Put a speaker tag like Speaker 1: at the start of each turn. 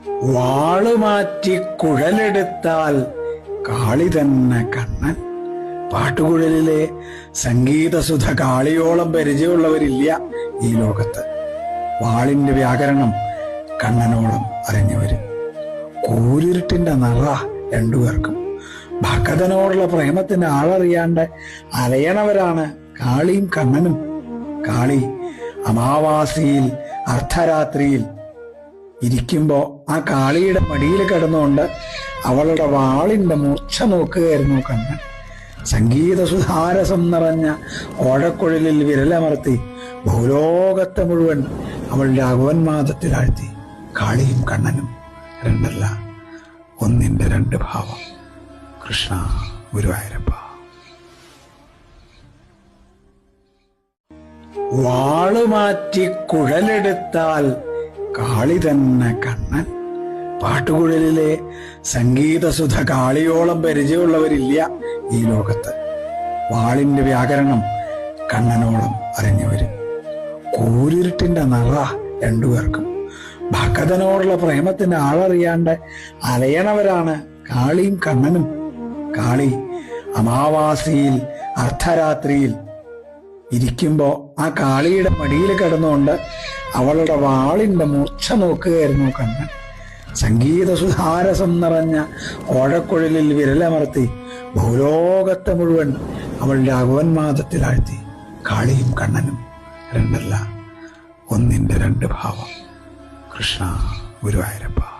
Speaker 1: വാളുമാറ്റി കുഴലെടുത്താൽ കാളി തന്നെ കണ്ണൻ. പാട്ടുകുഴലിലെ സംഗീതസുധ കാളിയോളം പരിചയമുള്ളവരില്ല ഈ ലോകത്ത്. വാളിന്റെ വ്യാകരണം കണ്ണനോളം അറിഞ്ഞവര്. കൂരിരുട്ടിന്റെ നിറ രണ്ടുപേർക്കും. ഭക്തനോടുള്ള പ്രേമത്തിന്റെ ആളറിയാണ്ട് അലയണവരാണ് കാളിയും കണ്ണനും. കാളി അമാവാസിയിൽ അർദ്ധരാത്രിയിൽ ഇരിക്കുമ്പോ ആ കാളിയുടെ മടിയിൽ കിടന്നുകൊണ്ട് അവളുടെ വാളിന്റെ മൂർച്ച നോക്കുകയായിരുന്നു കണ്ണൻ. സംഗീത സുധാരസം നിറഞ്ഞ ഓടക്കുഴലിൽ വിരലമർത്തി ഭൂലോകത്തെ മുഴുവൻ അവളുടെ അഗോന്മാദത്തിലാഴ്ത്തി. കാളിയും കണ്ണനും രണ്ടല്ല, ഒന്നിന്റെ രണ്ട് ഭാവം. കൃഷ്ണ ഗുരുവായൂരപ്പ. വാളുമാറ്റി കുഴലെടുത്താൽ കാളി തന്നെ കണ്ണൻ. പാട്ടുകുഴലിലെ സംഗീതസുധ കാളിയോളം പരിചയമുള്ളവരില്ല ഈ ലോകത്ത്. വാളിന്റെ വ്യാകരണം കണ്ണനോളം അറിഞ്ഞവര്. കൂരിരുട്ടിന്റെ നിറ രണ്ടുപേർക്കും. ഭക്തനോടുള്ള പ്രേമത്തിന്റെ ആളറിയാണ്ട് അലയണവരാണ് കാളിയും കണ്ണനും. കാളി അമാവാസിയിൽ അർദ്ധരാത്രിയിൽ ഇരിക്കുമ്പോ ആ കാളിയുടെ മടിയിൽ കിടന്നുകൊണ്ട് അവളുടെ വാളിന്റെ മൂർച്ച നോക്കുകയായിരുന്നു കണ്ണൻ. സംഗീത സുധാരസം നിറഞ്ഞ ഓഴക്കുഴലിൽ വിരലമർത്തി ഭൂലോകത്തെ മുഴുവൻ അവളുടെ അഗോന്മാദത്തിലാഴ്ത്തി. കാളിയും കണ്ണനും രണ്ടല്ല, ഒന്നിന്റെ രണ്ട് ഭാവം. കൃഷ്ണ ഗുരുവായൂരപ്പ.